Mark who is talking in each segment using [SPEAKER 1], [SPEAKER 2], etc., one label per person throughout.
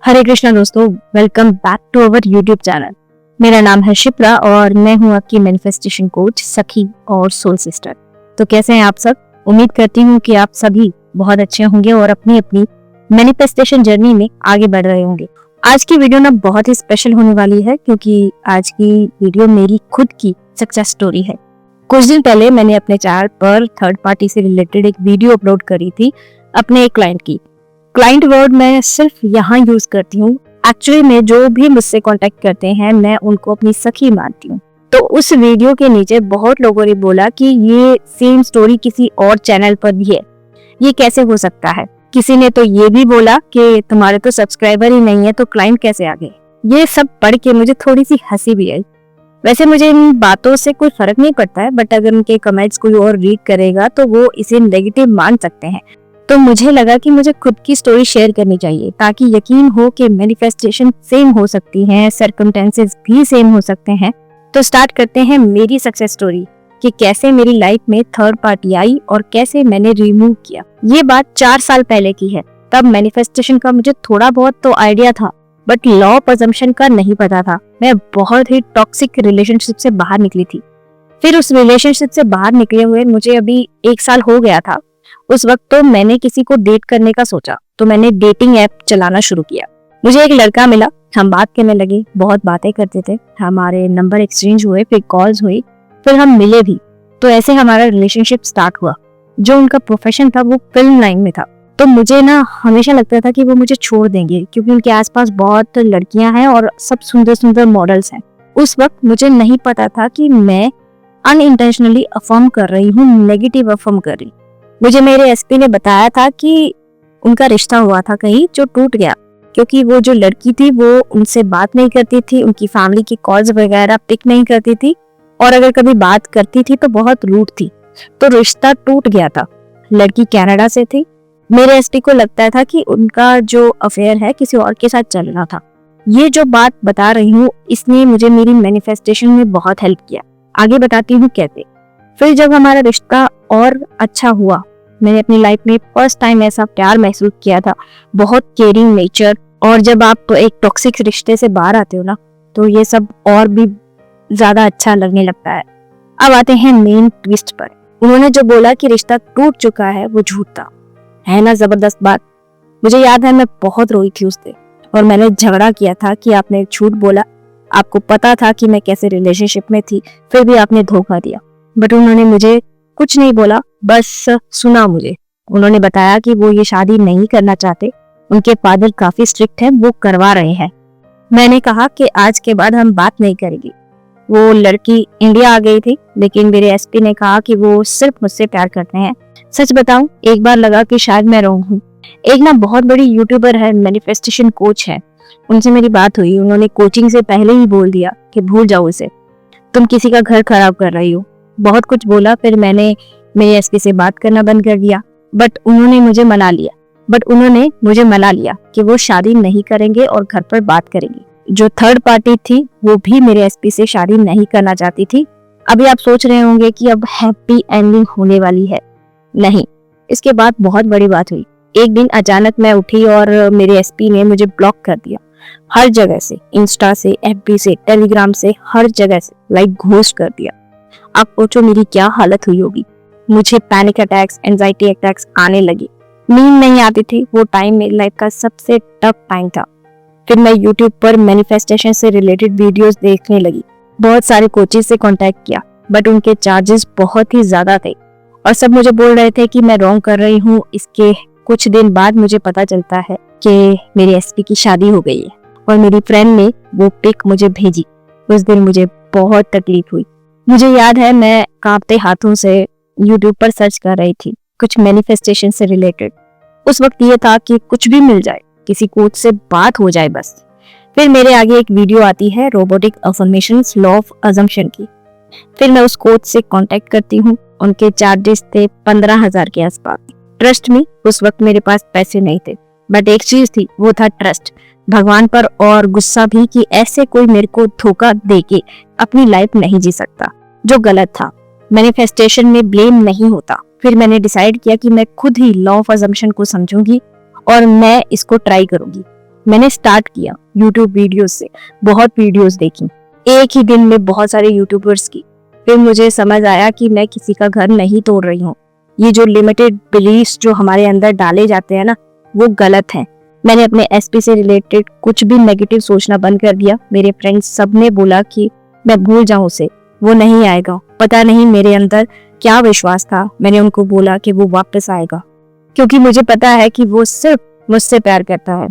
[SPEAKER 1] हरे कृष्णा दोस्तों, welcome back to our YouTube channel. मेरा नाम है शिप्रा और मैं हूं आपकी मैनिफेस्टेशन कोच, सखी और सोल सिस्टर। तो कैसे हैं आप सब? उम्मीद करती हूं कि आप सभी बहुत अच्छे होंगे और अपनी अपनी मैनिफेस्टेशन जर्नी में आगे बढ़ रहे होंगे। आज की वीडियो ना बहुत ही स्पेशल होने वाली है क्योंकि आज की वीडियो मेरी खुद की सक्सेस स्टोरी है। कुछ दिन पहले मैंने अपने चैनल पर थर्ड पार्टी से रिलेटेड एक वीडियो अपलोड करी थी अपने एक क्लाइंट की। क्लाइंट वर्ड मैं सिर्फ यहाँ यूज करती हूँ। एक्चुअली में जो भी मुझसे कांटेक्ट करते हैं मैं उनको अपनी सखी मानती हूँ। तो उस वीडियो के नीचे बहुत लोगों ने बोला कि ये सेम स्टोरी किसी और चैनल पर भी है, ये कैसे हो सकता है। किसी ने तो ये भी बोला कि तुम्हारे तो सब्सक्राइबर ही नहीं है तो क्लाइंट कैसे आ गए। ये सब पढ़ के मुझे थोड़ी सी हंसी भी आई। वैसे मुझे इन बातों से कोई फर्क नहीं पड़ता है, बट अगर उनके कमेंट्स कोई और रीड करेगा तो वो इसे नेगेटिव मान सकते हैं। तो मुझे लगा कि मुझे खुद की स्टोरी शेयर करनी चाहिए ताकि यकीन हो कि मैनिफेस्टेशन सेम हो सकती है, सर्कमस्टेंसेस भी सेम हो सकते हैं। तो स्टार्ट करते हैं मेरी सक्सेस स्टोरी कि कैसे मेरी लाइफ में थर्ड पार्टी आई और कैसे मैंने रिमूव किया। ये बात 4 साल पहले की है। तब मैनिफेस्टेशन का मुझे थोड़ा बहुत तो आइडिया था, बट लॉ ऑफ अजम्पशन का नहीं पता था। मैं बहुत ही टॉक्सिक रिलेशनशिप से बाहर निकली थी। फिर उस रिलेशनशिप से बाहर निकले हुए मुझे अभी 1 साल हो गया था। उस वक्त तो मैंने किसी को डेट करने का सोचा, तो मैंने डेटिंग ऐप चलाना शुरू किया। मुझे एक लड़का मिला, हम बात करने लगे, बहुत बातें करते थे, हमारे नंबर एक्सचेंज हुए, फिर कॉल्स हुई, फिर हम मिले भी। तो ऐसे हमारा रिलेशनशिप स्टार्ट हुआ। जो उनका प्रोफेशन था वो फिल्म लाइन में था। तो मुझे ना हमेशा लगता था कि वो मुझे छोड़ देंगे क्योंकि उनके आसपास बहुत लड़कियां हैं और सब सुंदर सुंदर मॉडल्स हैं। उस वक्त मुझे नहीं पता था कि मैं अनइंटेंशनली अफर्म कर रही हूँ, नेगेटिव अफर्म कर रही। मुझे मेरे एसपी ने बताया था कि उनका रिश्ता हुआ था कहीं जो टूट गया क्योंकि वो जो लड़की थी वो उनसे बात नहीं करती थी, उनकी फैमिली की कॉल्स वगैरह पिक नहीं करती थी और अगर कभी बात करती थी तो बहुत रूड थी। तो रिश्ता टूट गया था। लड़की कनाडा से थी। मेरे एसपी को लगता था कि उनका जो अफेयर है किसी और के साथ चल रहा था। ये जो बात बता रही हूँ इसने मुझे मेरी मैनिफेस्टेशन में बहुत हेल्प किया। आगे बताती हूँ कैसे। फिर जब हमारा रिश्ता और अच्छा हुआ, मैंने अपनी लाइफ में फर्स्ट टाइम ऐसा प्यार महसूस किया था, बहुत केयरिंग नेचर। और जब आप एक टॉक्सिक रिश्ते से बाहर आते हो ना तो ये सब और भी ज्यादा अच्छा लगने लगता है। अब आते हैं मेन ट्विस्ट पर। उन्होंने जो बोला कि रिश्ता टूट चुका है वो झूठ था, है ना जबरदस्त बात। मुझे याद है मैं बहुत रोई थी उस दिन और मैंने झगड़ा किया था कि आपने झूठ बोला, आपको पता था कि मैं कैसे रिलेशनशिप में थी, फिर भी आपने धोखा दिया। बट उन्होंने मुझे कुछ नहीं बोला, बस सुना मुझे। उन्होंने बताया कि वो ये शादी नहीं करना चाहते, उनके फादर काफी स्ट्रिक्ट हैं, वो करवा रहे हैं। मैंने कहा कि आज के बाद हम बात नहीं करेंगे। वो लड़की इंडिया आ गई थी, लेकिन मेरे एसपी ने कहा कि वो सिर्फ मुझसे प्यार करते हैं। सच बताऊं, एक बार लगा कि शायद मैं रॉन्ग हूँ। एक ना बहुत बड़ी यूट्यूबर है, मैनिफेस्टेशन कोच है, उनसे मेरी बात हुई। उन्होंने कोचिंग से पहले ही बोल दिया कि भूल जाओ इसे, तुम किसी का घर खराब कर रही हो। बहुत कुछ बोला। फिर मैंने मेरे एसपी से बात करना बंद कर दिया, बट उन्होंने मुझे मना लिया कि वो शादी नहीं करेंगे और घर पर बात करेंगे। जो थर्ड पार्टी थी वो भी मेरे एसपी से शादी नहीं करना चाहती थी। अभी आप सोच रहे होंगे कि अब हैप्पी एंडिंग होने वाली है। नहीं, इसके बाद बहुत बड़ी बात हुई। एक दिन अचानक मैं उठी और मेरे एसपी ने मुझे ब्लॉक कर दिया, हर जगह से, इंस्टा से, एफबी से, टेलीग्राम से, हर जगह से लाइक घोस्ट कर दिया। आप सोचो मेरी क्या हालत हुई होगी। मुझे पैनिक अटैक्स, एंजाइटी अटैक्स आने लगी, नींद नहीं आती थी। वो टाइम मेरी लाइफ का सबसे टफ टाइम था। फिर मैं यूट्यूब पर मैनिफेस्टेशन से रिलेटेड वीडियोस देखने लगी। बहुत सारे कोचेस से कांटेक्ट किया, बट उनके चार्जेस बहुत ही ज्यादा थे और सब मुझे बोल रहे थे कि मैं रॉन्ग कर रही हूँ। इसके कुछ दिन बाद मुझे पता चलता है कि मेरे एसपी की शादी हो गई है और मेरी फ्रेंड ने वो पिक मुझे भेजी। उस दिन मुझे बहुत तकलीफ हुई। मुझे याद है मैं कांपते हाथों से यूट्यूब पर सर्च कर रही थी कुछ मैनिफेस्टेशन से रिलेटेड। उस वक्त ये था कि कुछ भी मिल जाए, किसी कोच से बात हो जाए बस। फिर मेरे आगे एक वीडियो आती है robotic affirmations, law of assumption की। फिर मैं उस कोच से कांटेक्ट करती हूँ। उनके चार्जेस थे 15,000 के आसपास। ट्रस्ट में उस वक्त मेरे पास पैसे नहीं थे, बट एक चीज थी, वो था ट्रस्ट भगवान पर और गुस्सा भी कि ऐसे कोई मेरे को धोखा देके अपनी लाइफ नहीं जी सकता, जो गलत था। मैनिफेस्टेशन में ब्लेम नहीं होता, फिर मैंने डिसाइड किया कि मैं खुद ही लॉ ऑफ अजम्पशन को समझूंगी और मैं इसको ट्राई करूंगी। मैंने स्टार्ट किया यूट्यूब वीडियोस से, बहुत वीडियोस देखी, एक ही दिन में बहुत सारे यूट्यूबर्स की। फिर मुझे समझ आया कि मैं किसी का घर नहीं तोड़ रही हूँ। ये जो लिमिटेड बिलीफ्स जो हमारे अंदर डाले जाते हैं ना, वो गलत हैं। मैंने अपने एसपी से रिलेटेड कुछ भी नेगेटिव सोचना बंद कर दिया। मेरे फ्रेंड्स सब ने बोला कि मैं भूल जाऊं उसे, वो नहीं आएगा। पता नहीं मेरे अंदर क्या विश्वास था, मैंने उनको बोला कि वो वापस आएगा, क्योंकि मुझे पता है कि वो सिर्फ मुझसे प्यार करता है।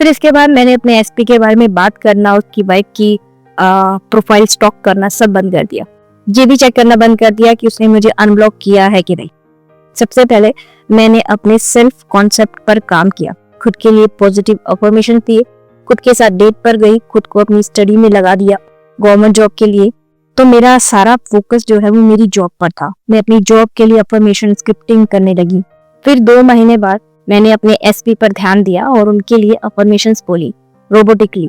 [SPEAKER 1] फिर इसके बाद मैंने अपने एसपी के बारे में बात करना, उसकी बाइक की प्रोफाइल स्टॉक करना सब बंद कर दिया। ये भी चेक करना बंद कर दिया कि उसने मुझे अनब्लॉक किया है कि नहीं। सबसे पहले मैंने अपने सेल्फ कॉन्सेप्ट पर काम किया, खुद के लिए पॉजिटिव अफर्मेशन दिए, खुद के साथ डेट पर गई, खुद को अपनी स्टडी में लगा दिया गवर्नमेंट जॉब के लिए। तो मेरा सारा फोकस जो है वो मेरी जॉब पर था। मैं अपनी जॉब के लिए अफर्मेशन स्क्रिप्टिंग करने लगी। फिर 2 महीने बाद मैंने अपने एसपी पर ध्यान दिया और उनके लिए अफर्मेशंस बोली, रोबोटिकली,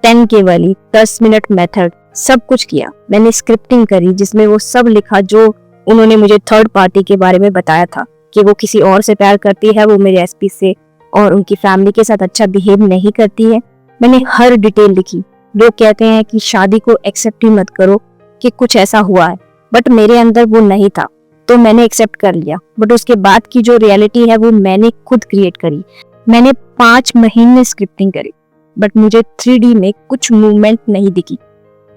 [SPEAKER 1] 10K वाली, 10 मिनट मेथड, सब कुछ किया। मैंने स्क्रिप्टिंग करी जिसमें वो सब लिखा जो उन्होंने मुझे थर्ड पार्टी के बारे में बताया था कि वो किसी और से प्यार करती है, वो मेरे एसपी से, और उनकी फैमिली के साथ अच्छा बिहेव नहीं करती है। मैंने हर डिटेल लिखी। लोग कहते हैं कि शादी को एक्सेप्ट ही मत करो कि कुछ ऐसा हुआ है, बट मेरे अंदर वो नहीं था, तो मैंने एक्सेप्ट कर लिया। बट उसके बाद की जो रियलिटी है वो मैंने खुद क्रिएट करी। मैंने 5 महीने स्क्रिप्टिंग करी, बट मुझे 3D में कुछ मूवमेंट नहीं दिखी।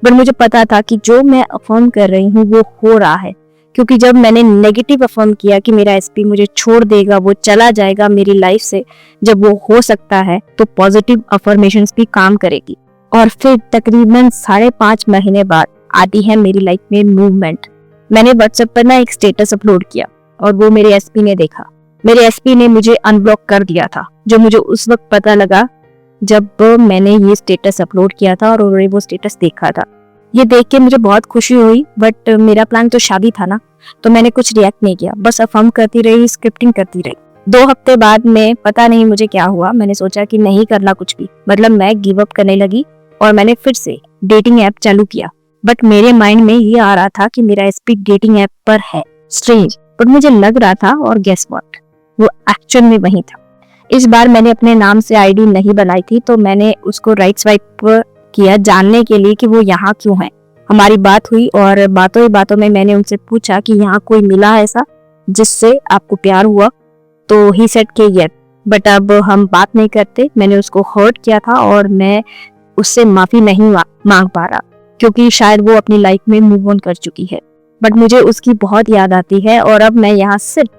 [SPEAKER 1] बट मुझे पता था कि जो मैं अफर्म कर रही हूँ वो हो रहा है, क्योंकि जब मैंने नेगेटिव अफर्म किया कि मेरा एसपी मुझे छोड़ देगा, वो चला जाएगा मेरी लाइफ से, जब वो हो सकता है तो पॉजिटिव अफर्मेशंस भी काम करेगी। और फिर तकरीबन 5.5 महीने बाद आती है मेरी लाइफ में मूवमेंट। मैंने व्हाट्सएप पर ना एक स्टेटस अपलोड किया और वो मेरे एसपी ने देखा। मेरे एसपी ने मुझे अनब्लॉक कर दिया था, जो मुझे उस वक्त पता लगा जब मैंने ये स्टेटस अपलोड किया था और उन्होंने वो स्टेटस देखा था। ये देख के मुझे बहुत खुशी हुई, बट मेरा प्लान तो शादी था ना, तो मैंने कुछ रिएक्ट नहीं किया, बस अफर्म करती रही, स्क्रिप्टिंग करती रही। 2 हफ्ते बाद में पता नहीं मुझे क्या हुआ, मैंने सोचा कि नहीं करना कुछ भी, मतलब मैं गिव अप करने लगी और मैंने फिर से डेटिंग ऐप चालू किया। बट मेरे माइंड में ये आ रहा था कि मेरा एसपी डेटिंग ऐप पर है, स्ट्रेंज, बट मुझे लग रहा था, और गेस व्हाट, वो एक्चुअल में वही था। इस बार मैंने अपने नाम से आईडी नहीं बनाई थी, तो मैंने उसको राइट स्वाइप किया जानने के लिए कि वो यहाँ क्यों है। हमारी बात हुई और बातों ही बातों में मैंने उनसे पूछा कि यहाँ कोई मिला है ऐसा जिससे आपको प्यार हुआ, तो ही सेड के यस, बट अब हम बात नहीं करते। मैंने उसको हर्ट किया था और मैं उससे माफी नहीं मांग पा रहा, क्योंकि शायद वो अपनी लाइफ में मूव ऑन कर चुकी है। बट मुझे उसकी बहुत याद आती है और अब मैं यहाँ सिर्फ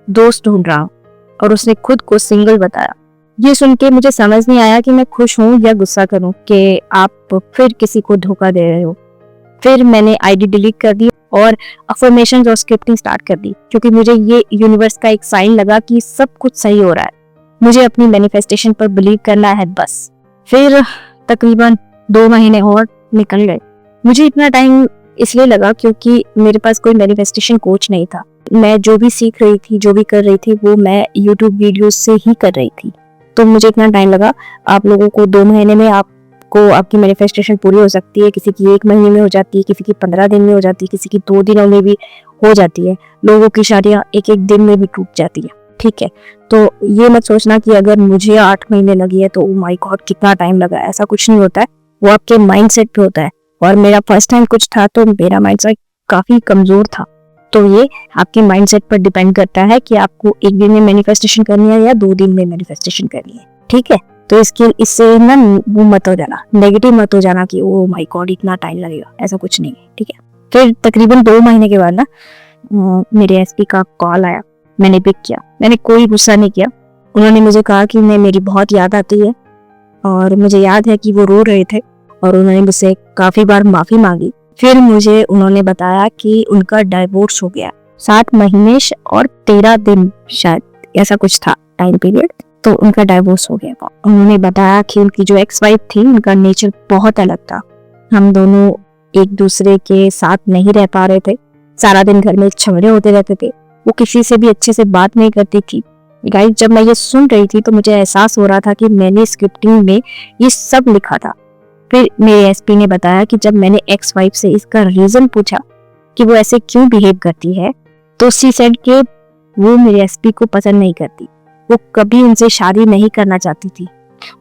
[SPEAKER 1] दोस्त ढूंढ रहा हूँ। और उसने खुद को सिंगल बताया। ये सुन के मुझे समझ नहीं आया कि मैं खुश हूँ या गुस्सा करूँ कि आप फिर किसी को धोखा दे रहे हो। फिर मैंने आईडी डिलीट कर दी और अफर्मेशंस और स्क्रिप्टिंग स्टार्ट कर दी, क्योंकि मुझे ये यूनिवर्स का एक साइन लगा कि सब कुछ सही हो रहा है। मुझे अपनी मैनिफेस्टेशन पर बिलीव करना है बस। फिर तकरीबन 2 महीने और निकल गए। मुझे इतना टाइम इसलिए लगा क्योंकि मेरे पास कोई मैनिफेस्टेशन कोच नहीं था। मैं जो भी सीख रही थी, जो भी कर रही थी, वो मैं यूट्यूब वीडियोस से ही कर रही थी। तो मुझे इतना टाइम लगा। आप लोगों को 2 महीने में आपको आपकी मैनिफेस्टेशन पूरी हो सकती है, किसी की 1 महीने में हो जाती है, किसी की 15 दिन में हो जाती है, किसी की 2 दिनों में भी हो जाती है। लोगों की शादियां 1-1 दिन में भी टूट जाती है। ठीक है, तो ये मत सोचना कि अगर मुझे 8 महीने लगी है तो ओ माय गॉड कितना टाइम लगा। ऐसा कुछ नहीं होता है, वो आपके माइंडसेट पे होता है। और मेरा फर्स्ट टाइम कुछ था तो मेरा माइंडसेट काफी कमजोर था। तो ये आपके माइंडसेट पर डिपेंड करता है कि आपको 1 दिन में मैनिफेस्टेशन करनी है या 2 दिन में मैनिफेस्टेशन करनी है। ठीक है, तो इससे ना वो मत हो जाना, नेगेटिव मत हो जाना कि ओ माय गॉड इतना टाइम लगेगा, ऐसा कुछ नहीं है। ठीक है, फिर तकरीबन 2 महीने के बाद ना मेरे एसपी का कॉल आया। मैंने पिक किया। मैंने कोई गुस्सा नहीं किया। उन्होंने मुझे कहा कि उन्हें मेरी बहुत याद आती है और मुझे याद है कि वो रो रहे थे और उन्होंने मुझसे काफी बार माफी मांगी। फिर मुझे उन्होंने बताया कि उनका डाइवोर्स हो गया। 7 महीने और 13 दिन शायद ऐसा कुछ था टाइम पीरियड, तो उनका डाइवोर्स हो गया। उन्होंने बताया कि उनकी जो एक्स वाइफ थी उनका नेचर बहुत अलग था। हम दोनों एक दूसरे के साथ नहीं रह पा रहे थे। सारा दिन घर में झगड़े होते रहते थे। वो किसी से भी अच्छे से बात नहीं करती थी। गाइस, जब मैं ये सुन रही थी तो मुझे एहसास हो रहा था कि मैंने स्क्रिप्टिंग में ये सब लिखा था। फिर मेरे एसपी ने बताया कि जब मैंने एक्स वाइफ से इसका रीजन पूछा कि वो ऐसे क्यों बिहेव करती है, तो सी सेड के वो मेरे एसपी को पसंद नहीं करती, वो कभी उनसे शादी नहीं करना चाहती थी,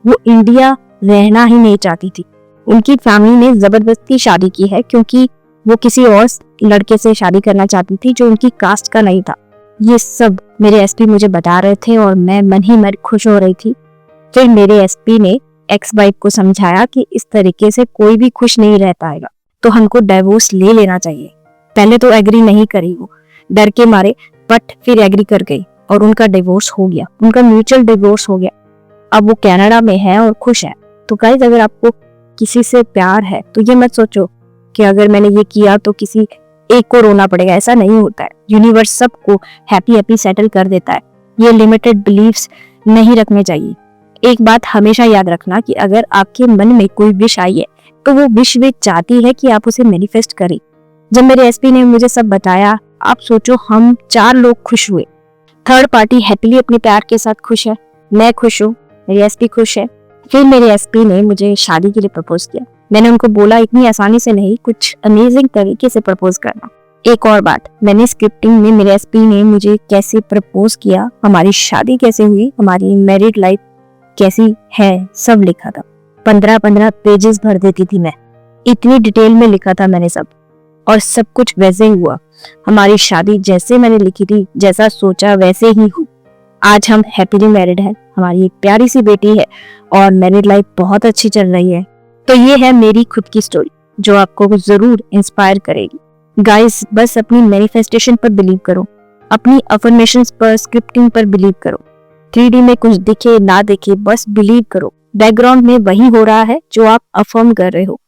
[SPEAKER 1] वो इंडिया रहना ही नहीं चाहती थी। उनकी फैमिली ने जबरदस्ती शादी की है क्योंकि वो किसी और लड़के से शादी करना चाहती थी जो उनकी कास्ट का नहीं था। ये सब मेरे एसपी मुझे बता रहे थे और मैं मन ही मन खुश हो रही थी। फिर मेरे एसपी ने एक्स वाइफ को समझाया कि इस तरीके से कोई भी खुश नहीं रह पाएगा, तो हमको डाइवोर्स ले लेना चाहिए। पहले तो एग्री नहीं करी वो, डर के मारे, बट फिर एग्री कर गई और उनका डिवोर्स हो गया, उनका म्यूचुअल डिवोर्स हो गया। अब वो कनाडा में है और खुश है। तो गाइस, अगर आपको किसी से प्यार है तो ये मत सोचो कि अगर मैंने ये किया तो किसी एक को रोना पड़ेगा, ऐसा नहीं होता है। यूनिवर्स सबको हैप्पी हैप्पी सेटल कर देता है। ये लिमिटेड बिलीव्स नहीं रखने चाहिए। एक बात हमेशा याद रखना कि अगर आपके मन में कोई विश आई है तो वो विश वे चाहती है कि आप उसे मैनिफेस्ट करें। जब मेरे एसपी ने मुझे सब बताया, आप सोचो हम 4 लोग खुश हुए। थर्ड पार्टी हैप्पीली अपने प्यार के साथ खुश है, मैं खुश हूँ, मेरी एसपी खुश है। फिर मेरे एसपी ने मुझे शादी के लिए प्रपोज किया। मैंने उनको बोला इतनी आसानी से नहीं, कुछ अमेजिंग तरीके से प्रपोज करना। एक और बात, मैंने स्क्रिप्टिंग में मेरे एसपी ने मुझे कैसे प्रपोज किया, हमारी शादी कैसे हुई, हमारी मैरिड लाइफ कैसी है, सब लिखा था। 15-15 पेजेस भर देती थी मैं, इतनी डिटेल में लिखा था मैंने सब, और सब कुछ वैसे ही हुआ। हमारी शादी जैसे मैंने लिखी थी, जैसा सोचा वैसे ही हुई। आज हम हैप्पीली मैरिड हैं, हमारी एक प्यारी सी बेटी है और मैरिड लाइफ बहुत अच्छी चल रही है। तो ये है मेरी खुद की स्टोरी जो आपको जरूर इंस्पायर करेगी। गाइस, बस अपनी मैनिफेस्टेशन पर बिलीव करो, अपनी अफर्मेशंस पर, स्क्रिप्टिंग पर बिलीव करो। 3D में कुछ दिखे ना दिखे, बस बिलीव करो। बैकग्राउंड में वही हो रहा है जो आप अफर्म कर रहे हो।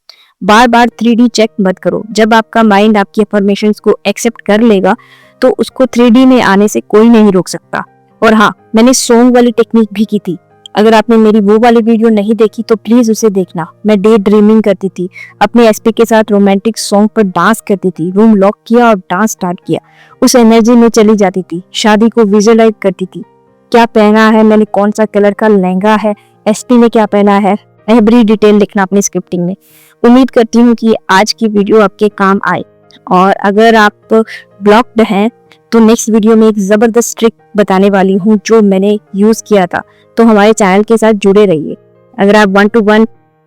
[SPEAKER 1] बार बार 3D चेक मत करो। जब आपका माइंड आपकी अफर्मेशंस को एक्सेप्ट कर लेगा तो उसको 3D में आने से कोई नहीं रोक सकता। और हाँ, मैंने सॉन्ग वाली टेक्निक भी की थी। अगर आपने मेरी वो वाली वीडियो नहीं देखी तो प्लीज उसे देखना। मैं डे ड्रीमिंग करती थी, अपने एसपी के साथ रोमांटिक सॉन्ग पर डांस करती थी, रूम लॉक किया और डांस स्टार्ट किया, उस एनर्जी में चली जाती थी, शादी को विजुअलाइज करती थी। क्या पहना है मैंने, कौन सा कलर का लहंगा है, एसपी ने क्या पहना है, एवरी डिटेल लिखना अपनी स्क्रिप्टिंग में। उम्मीद करती हूँ कि आज की वीडियो आपके काम आए। और अगर आप ब्लॉक्ड हैं तो नेक्स्ट वीडियो में एक जबरदस्त ट्रिक बताने वाली हूँ जो मैंने यूज किया था। तो हमारे चैनल के साथ जुड़े रहिए। अगर आप 1-to-1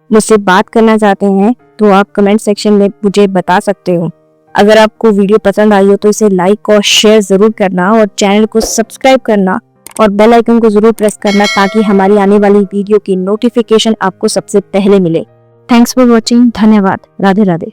[SPEAKER 1] मुझसे बात करना चाहते हैं तो आप कमेंट सेक्शन में मुझे बता सकते हो। अगर आपको वीडियो पसंद आई हो तो इसे लाइक और शेयर जरूर करना और चैनल को सब्सक्राइब करना और बेल आइकन को जरूर प्रेस करना ताकि हमारी आने वाली वीडियो की नोटिफिकेशन आपको सबसे पहले मिले। Thanks for watching. धन्यवाद। राधे राधे।